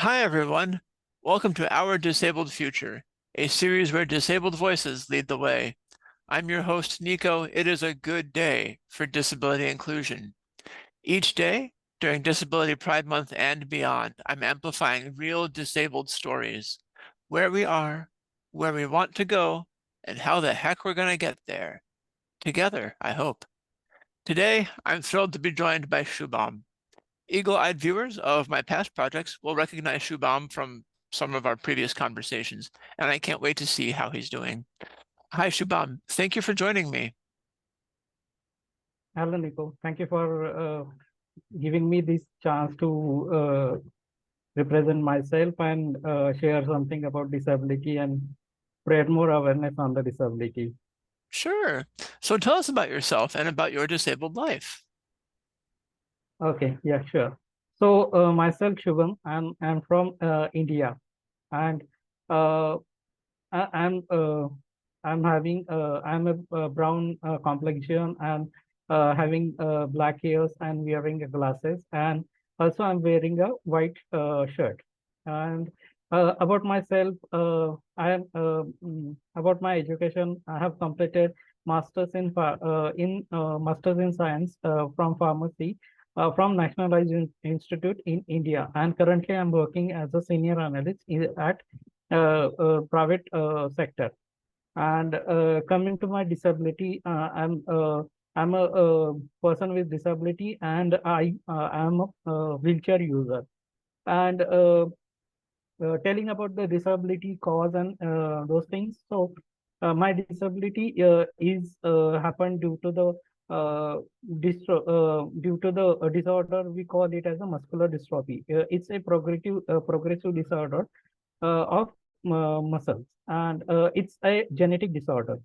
Hi, everyone. Welcome to Our Disabled Future, a series where disabled voices lead the way. I'm your host, Nico. It is a good day for disability inclusion. Each day, during Disability Pride Month and beyond, I'm amplifying real disabled stories, where we are, where we want to go, and how the heck we're going to get there. Together, I hope. Today, I'm thrilled to be joined by Shubham. Eagle-eyed viewers of my past projects will recognize Shubham from some of our previous conversations, and I can't wait to see how he's doing. Hi, Shubham. Thank you for joining me. Hello, Nico. Thank you for giving me this chance to represent myself and share something about disability and spread more awareness on the disability. Sure. So tell us about yourself and about your disabled life. Okay, yeah, sure. So myself, Shubham, I'm from India, and uh, I, I'm a brown complexion and having black hairs and wearing glasses, and also I'm wearing a white shirt. And about myself, about my education. I have completed masters in science from pharmacy from Nationalized Institute in India, and currently I'm working as a senior analyst at private sector. And coming to my disability, I'm a person with disability, and I am a wheelchair user. And telling about the disability cause and those things. So my disability is happened due to the due to the disorder we call it as a muscular dystrophy. It's a progressive disorder of muscles, and it's a genetic disorder.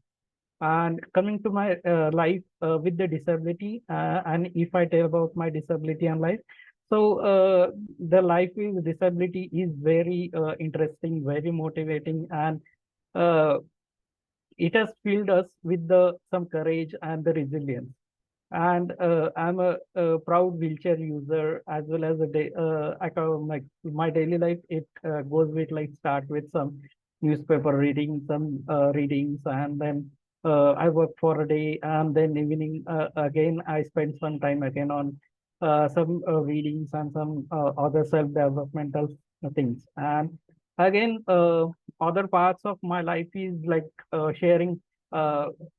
And coming to my life with the disability, and if I tell about my disability and life, so the life with disability is very interesting, very motivating, and uh, it has filled us with the some courage and the resilience. And I'm a proud wheelchair user, as well as my daily life. It goes with like start with some newspaper reading, some readings, and then I work for a day, and then evening again I spend some time again on some readings and some other self developmental things. And again, other parts of my life is like sharing,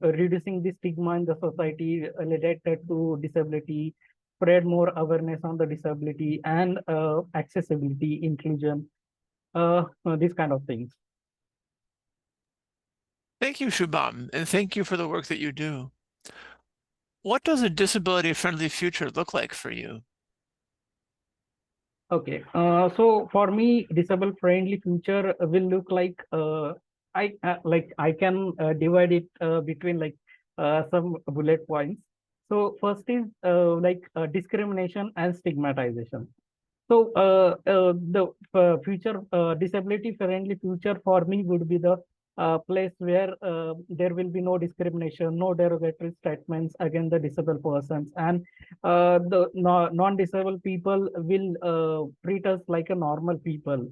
reducing the stigma in the society related to disability, spread more awareness on the disability and accessibility, inclusion, these kind of things. Thank you, Shubham, and thank you for the work that you do. What does a disability-friendly future look like for you? Okay, so for me, disable friendly future will look like I can divide it between like some bullet points. So first is discrimination and stigmatization. So the future disability friendly future for me would be the place where there will be no discrimination, no derogatory statements against the disabled persons, and the non-disabled people will treat us like a normal people.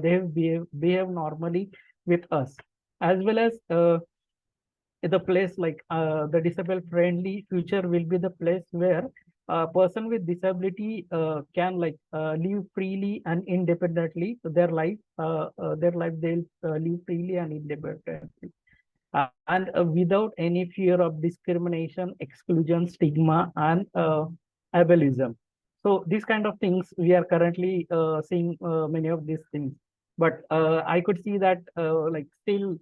They behave normally with us, as well as the place like the disabled friendly future will be the place where a person with disability can live freely and independently their life they'll live freely and independently, and without any fear of discrimination, exclusion, stigma, and ableism. So these kind of things we are currently seeing many of these things, but I could see that like still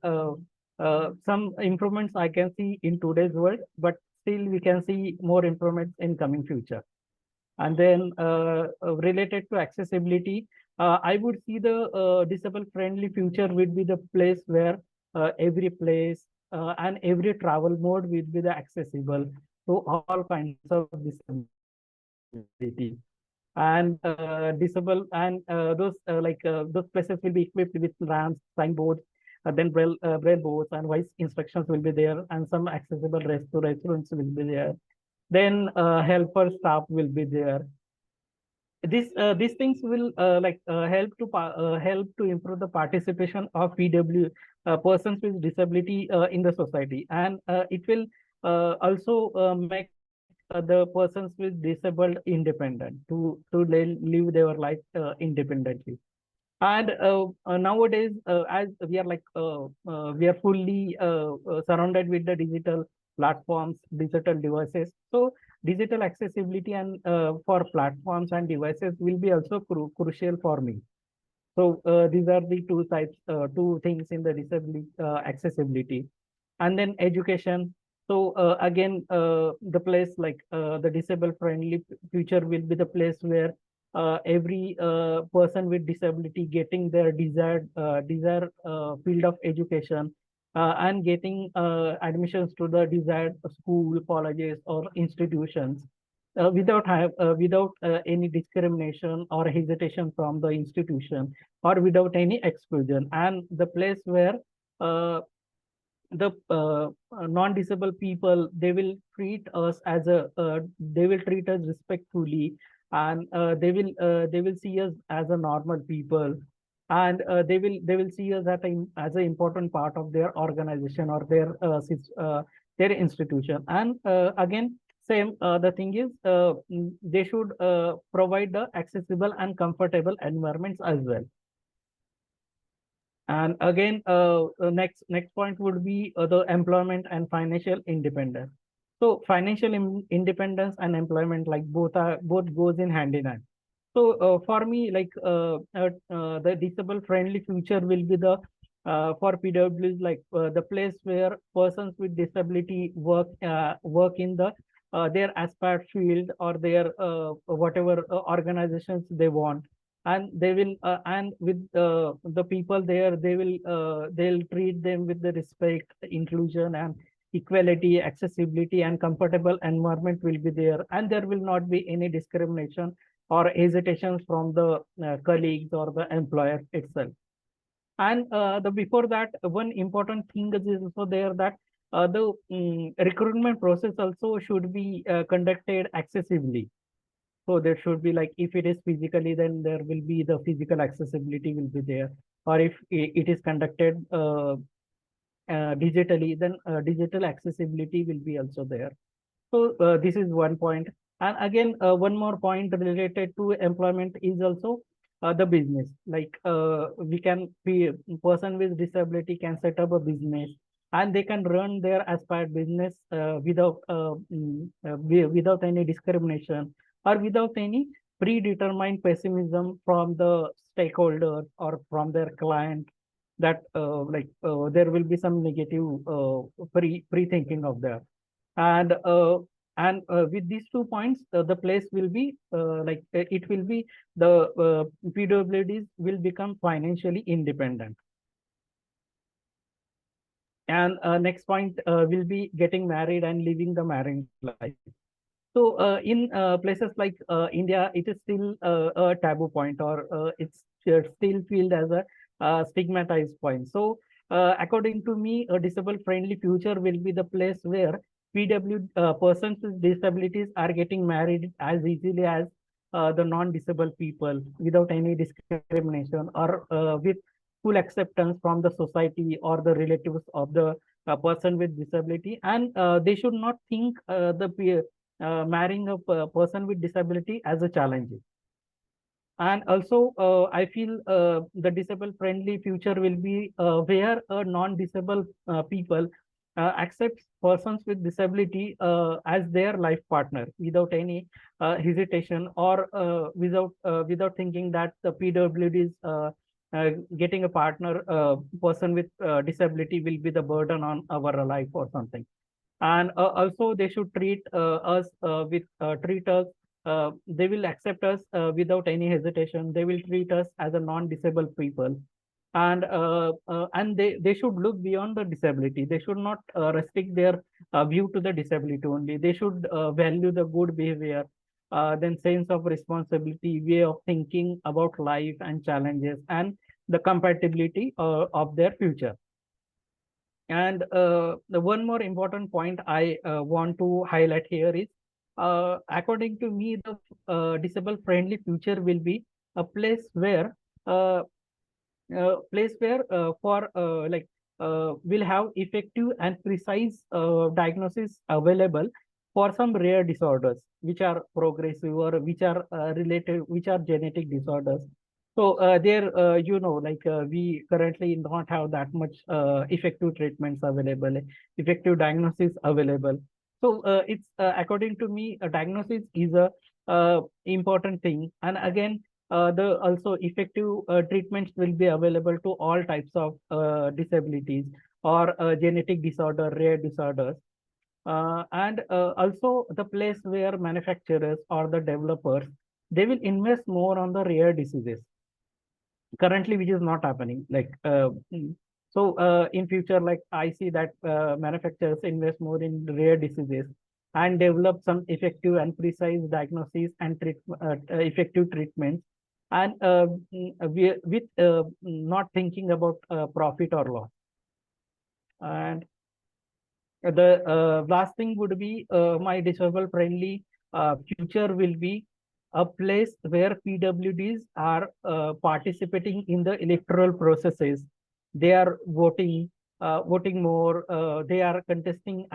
some improvements I can see in today's world, but still we can see more improvements in coming future. And then related to accessibility, I would see the disabled friendly future would be the place where every place and every travel mode will be the accessible to all kinds of disability. And disable and those places will be equipped with ramps, signboards, then braille boards and voice instructions will be there, and some accessible restaurants will be there. Then helper staff will be there. these things will help to improve the participation of PW persons with disability in the society, and it will also make the persons with disabled independent to live their life independently. And nowadays, as we are we are fully surrounded with the digital platforms, digital devices. So digital accessibility and for platforms and devices will be also crucial for me. So these are the two types, two things in the disability accessibility. And then education. So again, the place the disabled friendly future will be the place where every person with disability getting their desired field of education and getting admissions to the desired school, colleges, or institutions without any discrimination or hesitation from the institution, or without any exclusion, and the place where uh, the non-disabled people, they will treat us respectfully, and they will see us as a normal people, and they will see us as an important part of their organization or their institution. And again, same the thing is, they should provide the accessible and comfortable environments as well. And again, next point would be the employment and financial independence. So financial independence and employment, like both goes in hand in hand. So for me, the disabled friendly future will be the for PWs, the place where persons with disability work in their aspired field, or their whatever organizations they want, and they will and with the people there, they'll treat them with the respect, inclusion, and equality, accessibility, and comfortable environment will be there, and there will not be any discrimination or hesitations from the colleagues or the employer itself. And the before that, one important thing is also there, that the recruitment process also should be conducted accessibly. So there should be, like, if it is physically, then there will be the physical accessibility will be there, or if it is conducted digitally, then digital accessibility will be also there. So this is one point. And again, one more point related to employment is also the business. We can be person with disability can set up a business, and they can run their aspired business without any discrimination, or without any predetermined pessimism from the stakeholders or from their client, that there will be some negative pre-thinking of that. And with these 2 points, the place will be it will be the PWDs will become financially independent. And next point will be getting married and living the married life. So in places like India, it is still a taboo point, or it's still feel as a stigmatized point. So according to me, a disabled friendly future will be the place where PW persons with disabilities are getting married as easily as the non-disabled people, without any discrimination, or with full acceptance from the society or the relatives of the person with disability. And they should not think marrying a person with disability as a challenge. And also, I feel the disabled friendly future will be where non-disabled people accepts persons with disability as their life partner, without any hesitation, or without thinking that the PWD is getting a partner person with disability will be the burden on our life or something. And also, they should treat us, they will accept us without any hesitation. They will treat us as a non-disabled people. And they should look beyond the disability. They should not restrict their view to the disability only. They should value the good behavior, then sense of responsibility, way of thinking about life and challenges, and the compatibility of their future. And the one more important point I want to highlight here is According to me, the disabled friendly future will be a uh, place where for will have effective and precise diagnosis available for some rare disorders which are progressive or which are related, which are genetic disorders. So there, we currently not have that much effective treatments available, effective diagnosis available. So it's according to me, a diagnosis is a important thing. And again, the also effective treatments will be available to all types of disabilities or genetic disorder, rare disorders. And also the place where manufacturers or the developers, they will invest more on the rare diseases currently, which is not happening. In future, like I see that manufacturers invest more in rare diseases and develop some effective and precise diagnoses and effective treatments, and with not thinking about profit or loss. And the last thing would be my disabled friendly future will be a place where PWDs are participating in the electoral processes. They are voting more. They are contesting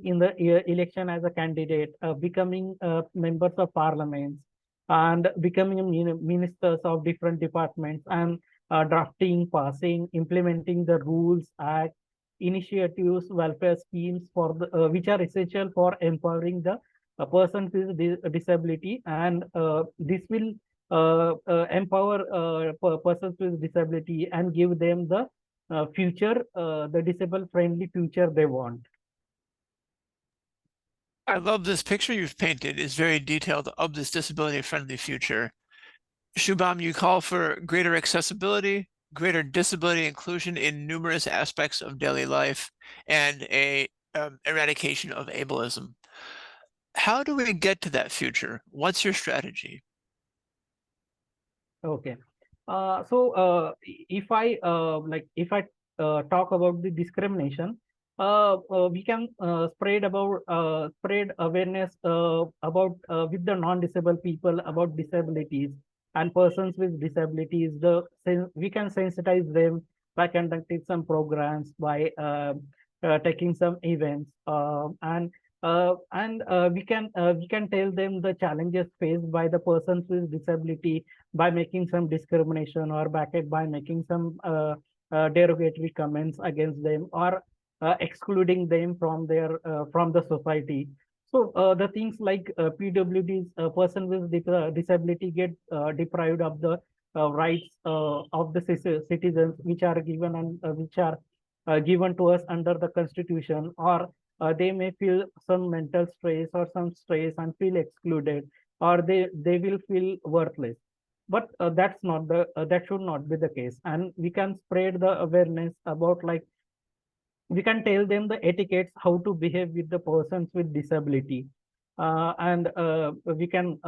in the election as a candidate, becoming members of parliaments, and becoming ministers of different departments, and drafting, passing, implementing the rules, act, initiatives, welfare schemes for which are essential for empowering the person with disability, and this will empower persons with disability and give them the the disabled friendly future they want. I love this picture you've painted. It's very detailed of this disability-friendly future. Shubham, you call for greater accessibility, greater disability inclusion in numerous aspects of daily life, and a eradication of ableism. How do we get to that future? What's your strategy? Okay. If I talk about the discrimination, we can spread awareness about with the non-disabled people about disabilities and persons with disabilities. We can sensitize them by conducting some programs, by taking some events, we can tell them the challenges faced by the persons with disability by making some discrimination, or by making some derogatory comments against them, or excluding them from the society. So the things like PWDs, person with disability get deprived of the rights of the citizens, which are given and which are given to us under the constitution, or they may feel some mental stress or some stress and feel excluded, or they will feel worthless. But that should not be the case, and we can spread the awareness about, like, we can tell them the etiquettes, how to behave with the persons with disability, and we can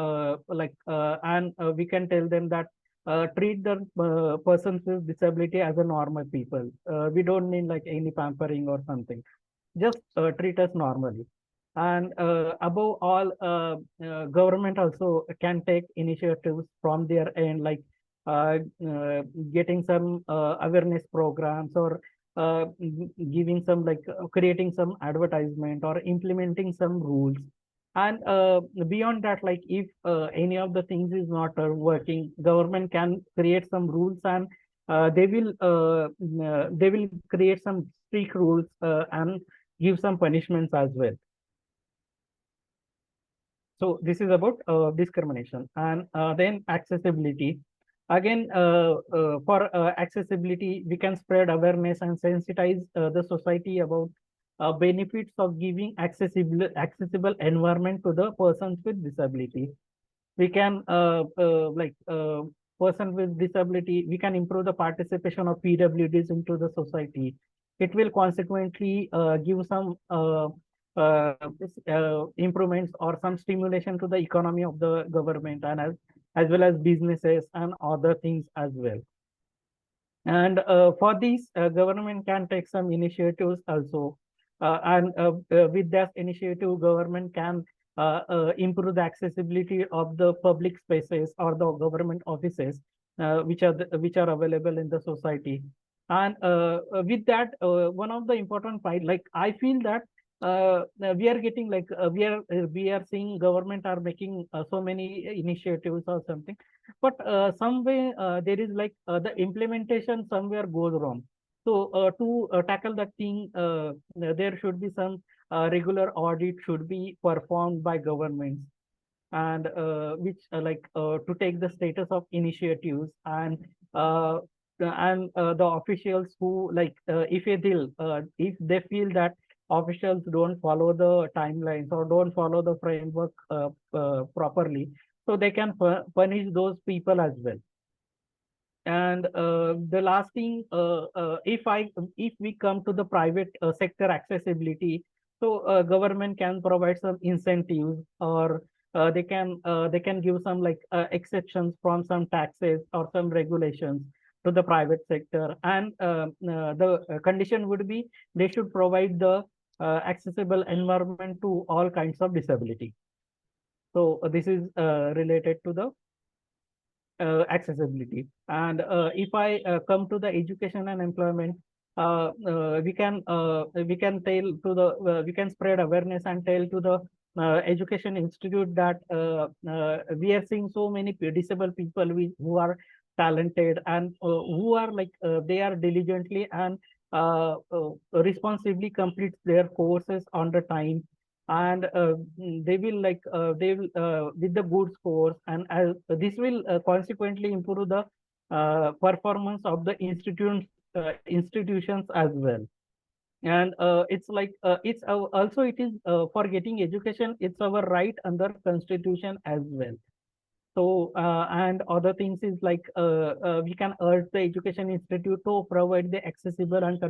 tell them that treat the persons with disability as a normal people. We don't need like any pampering or something, just treat us normally. And above all, government also can take initiatives from their end, like uh, uh, getting some awareness programs, or giving some, like, creating some advertisement or implementing some rules. And beyond that, like, if any of the things is not working, government can create some rules, and they will create some strict rules, and give some punishments as well. So this is about discrimination. And then accessibility. Again, for accessibility, we can spread awareness and sensitize the society about benefits of giving accessible environment to the persons with disability. We can person with disability, we can improve the participation of PWDs into the society. It will consequently give some uh, improvements or some stimulation to the economy of the government, and as well as businesses and other things as well. And for these, government can take some initiatives also, With that initiative, government can improve the accessibility of the public spaces or the government offices, which are available in the society. And with that, one of the important point, like I feel that we are getting like we are seeing government are making so many initiatives or something, but some way there is like the implementation somewhere goes wrong. So to tackle that thing, there should be some regular audit should be performed by governments, and which to take the status of initiatives, and the officials who if they feel that officials don't follow the timelines or don't follow the framework properly, so they can punish those people as well. And the last thing, if we come to the private sector accessibility, so government can provide some incentives, or they can give some exceptions from some taxes or some regulations to the private sector. And the condition would be they should provide the accessible environment to all kinds of disability. So this is related to the accessibility. And if I come to the education and employment, we can tell to the we can spread awareness and tell to the education institute that we are seeing so many disabled people who are talented, and who are they are diligently and responsibly complete their courses on the time, and they will they will with the good scores, and this will consequently improve the performance of the institutions as well. And also it is for getting education, it's our right under constitution as well. So and other things is we can urge the education institute to provide the accessible and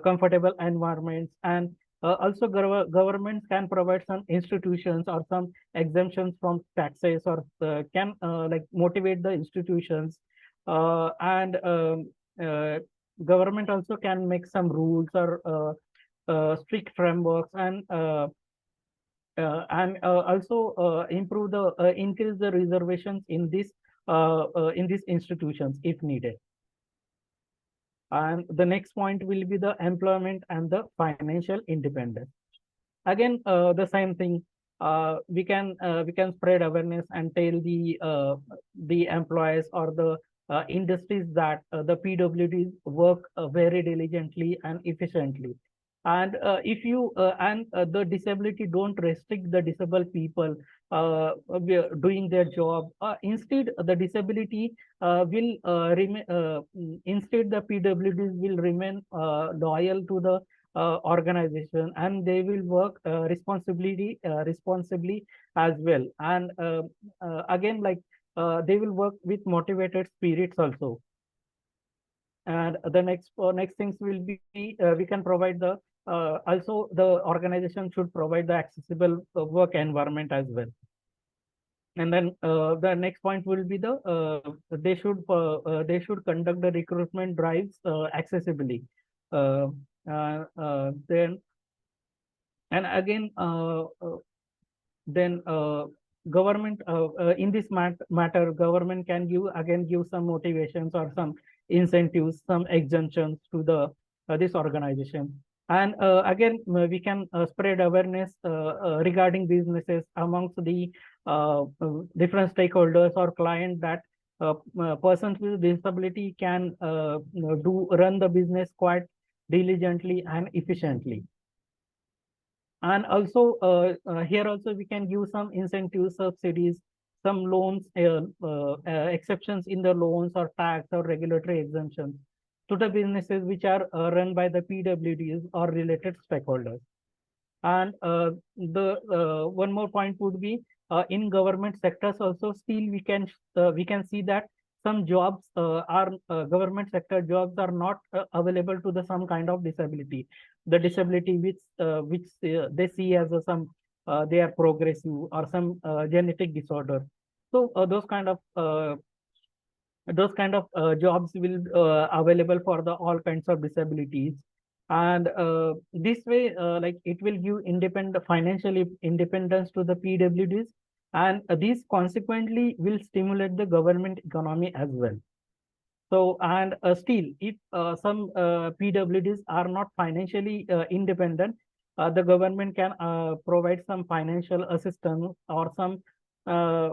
comfortable environments. And also governments can provide some institutions or some exemptions from taxes, or can motivate the institutions. And uh, government also can make some rules or strict frameworks, and also improve the increase the reservations in these institutions if needed. And the next point will be the employment and the financial independence. Again, the same thing. We can spread awareness and tell the employees or the industries that the PWDs work very diligently and efficiently. And if you and the disability don't restrict the disabled people doing their job. Instead, the disability will remain. Instead, the PWDs will remain loyal to the organization, and they will work responsibly as well. And again, they will work with motivated spirits also. And the next things will be we can provide the also the organization should provide the accessible work environment as well. And then the next point will be the they should conduct the recruitment drives accessibly. Uh, then and again then government in this matter, government can give some motivations or some incentives, some exemptions to the this organization. And again we can spread awareness regarding businesses amongst the different stakeholders or client, that persons with disability can run the business quite diligently and efficiently. And also here also we can give some incentives, subsidies, some loans, exceptions in the loans or tax or regulatory exemptions to the businesses which are run by the PWDs or related stakeholders. And the one more point would be in government sectors also, still we can see that some jobs are government sector jobs are not available to the some kind of disability, the disability which they see as some they are progressive or some genetic disorder. So those kind of jobs will available for the all kinds of disabilities. And this way, like it will give independent financial independence to the PWDs, and this consequently will stimulate the government economy as well. So, and still, if some PWDs are not financially independent, the government can provide some financial assistance or uh,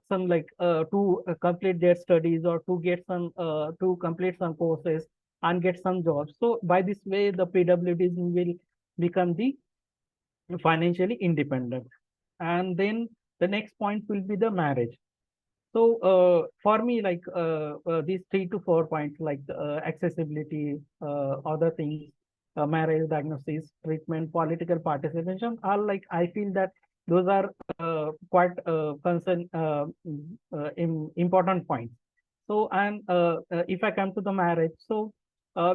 some like to complete their studies, or to get some to complete some courses and get some jobs. So by this way, the PWDs will become the financially independent. And then the next point will be the marriage. So for me, like these 3 to 4 points, like accessibility, other things, marriage, diagnosis, treatment, political participation, are like I feel that those are quite important points. So, and if I come to the marriage, so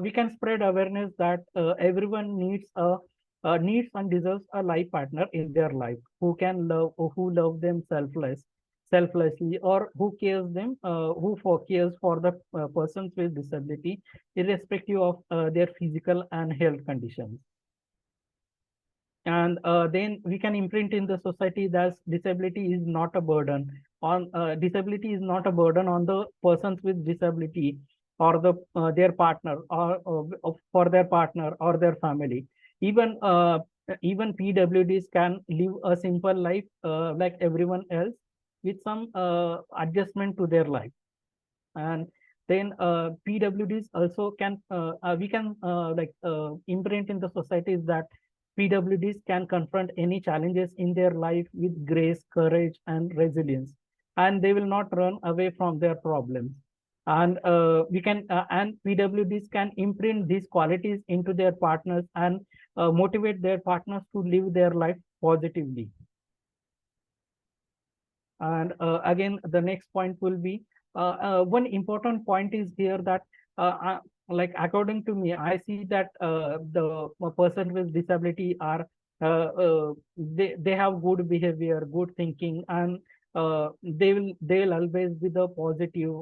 we can spread awareness that everyone needs and deserves a life partner in their life who can love, who love them selflessly, or who cares them, who for cares for the persons with disability, irrespective of their physical and health conditions. And then we can imprint in the society that disability is not a burden on disability is not a burden on the persons with disability, or their partner, or for their partner or their family. Even even PWDs can live a simple life like everyone else, with some adjustment to their life. And then PWDs also can we can imprint in the societies that PWDs can confront any challenges in their life with grace, courage, and resilience, and they will not run away from their problems. And we can and PWDs can imprint these qualities into their partners, and motivate their partners to live their life positively. And again, the next point will be one important point is here that like according to me, I see that the person with disability are they have good behavior, good thinking, and they'll always be the positive,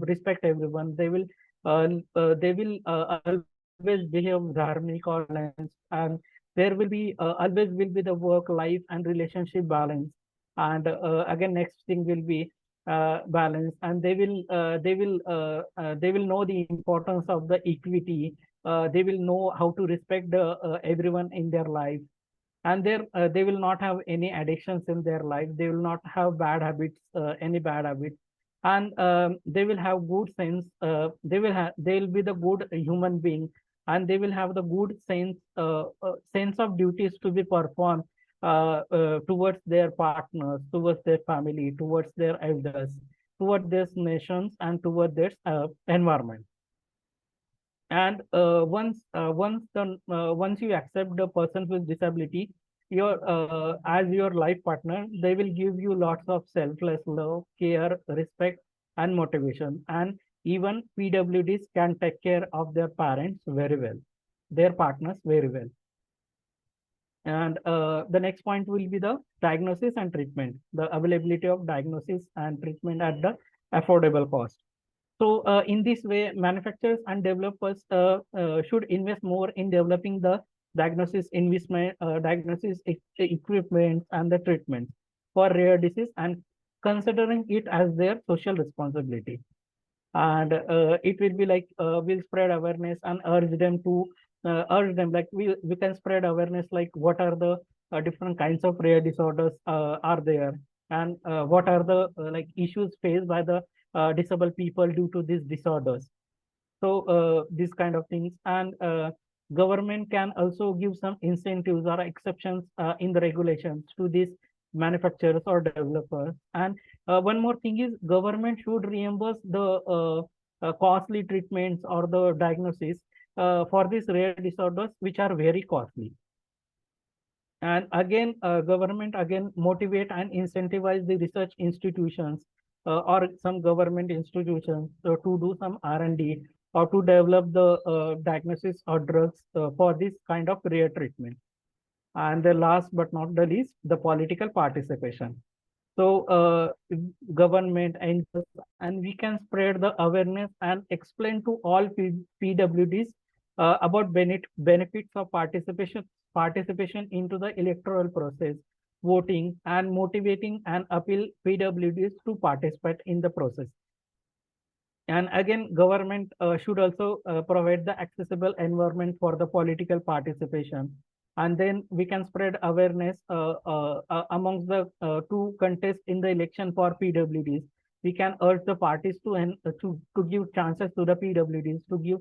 respect everyone. They will always behave dharmic or balanced, and there will be always will be the work life and relationship balance. And again, next thing will be balance, and they will know the importance of the equity. They will know how to respect everyone in their life, and they will not have any addictions in their life. They will not have bad habits, any bad habits. And they will have good sense. They will be the good human being, and they will have the good sense of duties to be performed towards their partners, towards their family, towards their elders, towards their nations, and towards their environment. And once you accept the person with disability, your as your life partner, they will give you lots of selfless love, care, respect, and motivation. And even PWDs can take care of their parents very well, their partners very well. And the next point will be the diagnosis and treatment, the availability of diagnosis and treatment at the affordable cost. So in this way, manufacturers and developers should invest more in developing the diagnosis equipment and the treatment for rare disease, and considering it as their social responsibility. And it will be like we'll spread awareness and urge them, like we can spread awareness like what are the different kinds of rare disorders are there, and what are the like issues faced by the disabled people due to these disorders. So these kind of things. And government can also give some incentives or exceptions in the regulations to these manufacturers or developers. And one more thing is government should reimburse the costly treatments or the diagnosis for these rare disorders which are very costly. And again, government again motivate and incentivize the research institutions or some government institutions to do some R&D, or to develop the diagnosis or drugs for this kind of rare treatment. And the last but not the least, the political participation. So government and we can spread the awareness and explain to all PWDs about benefits of participation into the electoral process, voting, and motivating and appeal PWDs to participate in the process. And again, government should also provide the accessible environment for the political participation. And then we can spread awareness amongst the two contests in the election for PWDs. We can urge the parties to give chances to the PWDs to give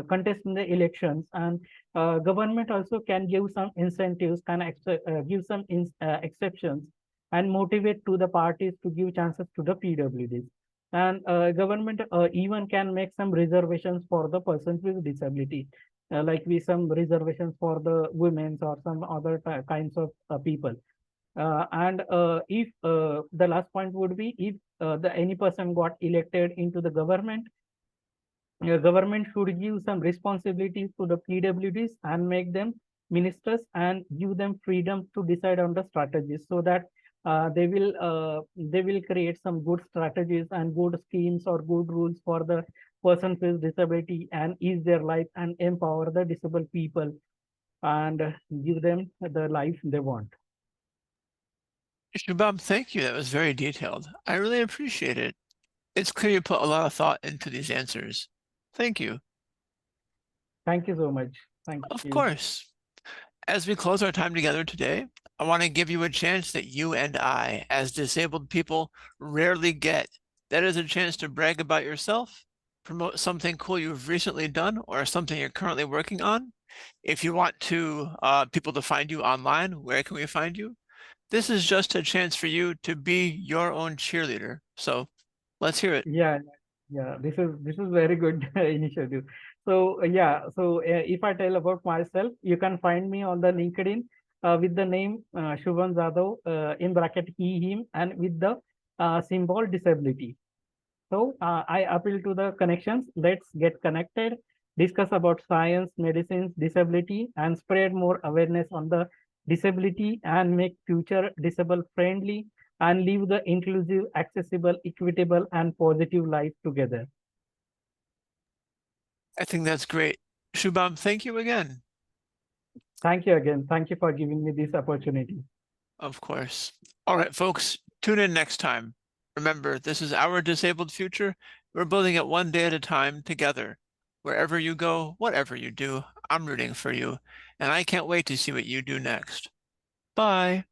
contest in the elections, and government also can give some incentives, give some exceptions and motivate to the parties to give chances to the PWDs. And government even can make some reservations for the persons with disability, like we some reservations for the women's or some other kinds of people. And if the last point would be, if the any person got elected into the government, government should give some responsibilities to the PWDs and make them ministers and give them freedom to decide on the strategies, so that they will create some good strategies and good schemes or good rules for the persons with disability and ease their life and empower the disabled people and give them the life they want. Shubham, thank you. That was very detailed. I really appreciate it. It's clear you put a lot of thought into these answers. Thank you. Thank you so much. Thank Of you. course. As we close our time together today, I want to give you a chance that you and I, as disabled people, rarely get. That is a chance to brag about yourself, promote something cool you've recently done or something you're currently working on. If you want to people to find you online, where can we find you? This is just a chance for you to be your own cheerleader. So let's hear it. Yeah, yeah, this is very good initiative. So if I tell about myself, you can find me on the LinkedIn with the name Shubham Jadhav in bracket he him and with the symbol disability. So I appeal to the connections. Let's get connected, discuss about science, medicines, disability, and spread more awareness on the disability and make future disabled friendly and live the inclusive, accessible, equitable, and positive life together. I think that's great. Shubham, thank you again. Thank you again. Thank you for giving me this opportunity. Of course. All right, folks, tune in next time. Remember, this is our disabled future. We're building it one day at a time together. Wherever you go, whatever you do, I'm rooting for you, and I can't wait to see what you do next. Bye.